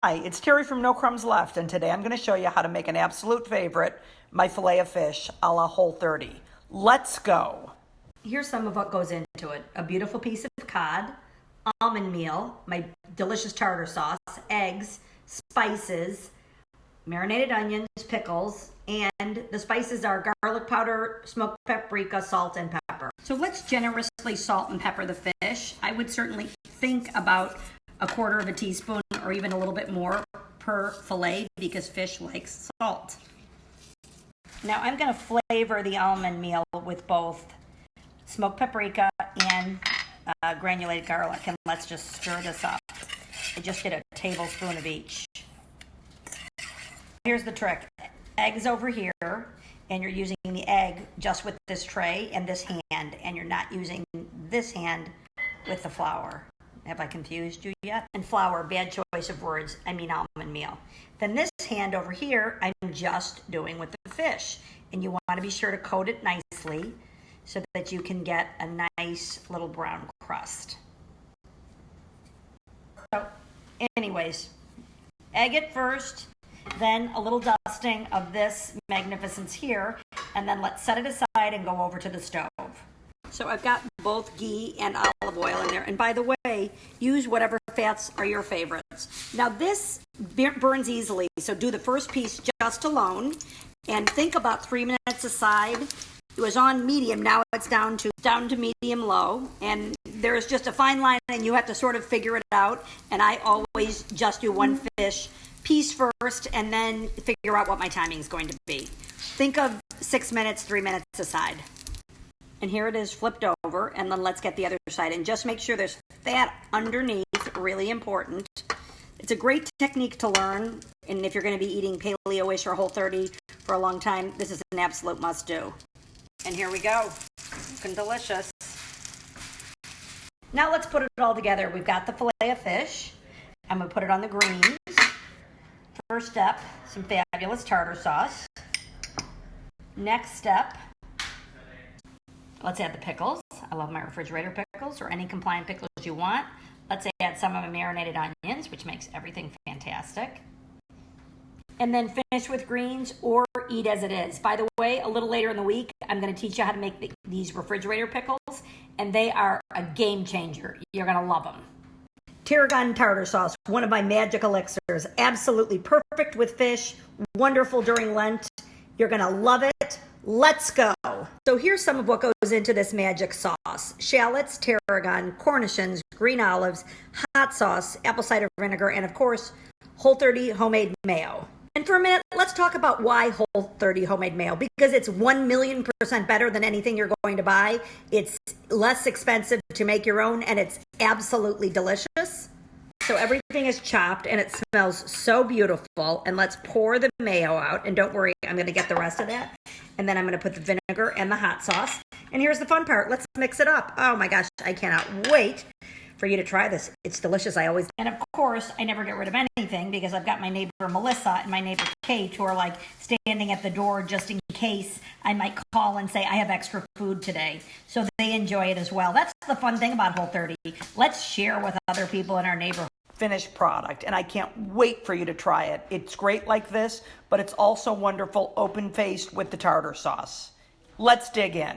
Hi, it's Terry from No Crumbs Left, and today I'm going to show you how to make an absolute favorite, my filet of fish a la Whole30. Let's go. Here's some of what goes into it. A beautiful piece of cod, almond meal, my delicious tartar sauce, eggs, spices, marinated onions, pickles, and the spices are garlic powder, smoked paprika, salt, and pepper. So let's generously salt and pepper the fish. I would certainly think about a quarter of a teaspoon or even a little bit more per fillet because fish likes salt. Now I'm going to flavor the almond meal with both smoked paprika and granulated garlic, and let's just stir this up. I just did a tablespoon of each. Here's the trick. Eggs over here, and you're using the egg just with this tray and this hand, and you're not using this hand with the flour. Have I confused you yet? And flour, bad choice of words, I mean almond meal. Then this hand over here, I'm just doing with the fish. And you want to be sure to coat it nicely so that you can get a nice little brown crust. So anyways, egg it first, then a little dusting of this magnificence here, and then let's set it aside and go over to the stove. So I've got both ghee and olive oil in there. And by the way, use whatever fats are your favorites. Now this burns easily, so do the first piece just alone. And think about 3 minutes aside. It was on medium, now it's down to medium low. And there's just a fine line and you have to sort of figure it out. And I always just do one fish piece first and then figure out what my timing is going to be. Think of 6 minutes, 3 minutes aside. And here it is flipped over, and then let's get the other side. And just make sure there's fat underneath, really important. It's a great technique to learn, and if you're going to be eating paleo-ish or Whole30 for a long time, this is an absolute must-do. And here we go, looking delicious. Now let's put it all together. We've got the filet of fish. I'm going to put it on the greens. First step, some fabulous tartar sauce. Next step, let's add the pickles. I love my refrigerator pickles, or any compliant pickles you want. Let's add some of my marinated onions, which makes everything fantastic. And then finish with greens or eat as it is. By the way, a little later in the week, I'm going to teach you how to make these refrigerator pickles, and they are a game changer. You're going to love them. Tarragon Tartar Sauce, one of my magic elixirs. Absolutely perfect with fish, wonderful during Lent. You're going to love it. Let's go. So here's some of what goes into this magic sauce. Shallots, tarragon, cornichons, green olives, hot sauce, apple cider vinegar, and of course, Whole30 homemade mayo. And for a minute, let's talk about why Whole30 homemade mayo. Because it's 1,000,000% better than anything you're going to buy. It's less expensive to make your own, and it's absolutely delicious. So everything is chopped and it smells so beautiful. And let's pour the mayo out. And don't worry, I'm going to get the rest of that. And then I'm going to put the vinegar and the hot sauce. And here's the fun part. Let's mix it up. Oh my gosh, I cannot wait for you to try this. It's delicious. And of course, I never get rid of anything because I've got my neighbor Melissa and my neighbor Kate who are like standing at the door just in case I might call and say I have extra food today. So they enjoy it as well. That's the fun thing about Whole30. Let's share with other people in our neighborhood. Finished product, and I can't wait for you to try it. It's great like this, but it's also wonderful open-faced with the tartar sauce. Let's dig in.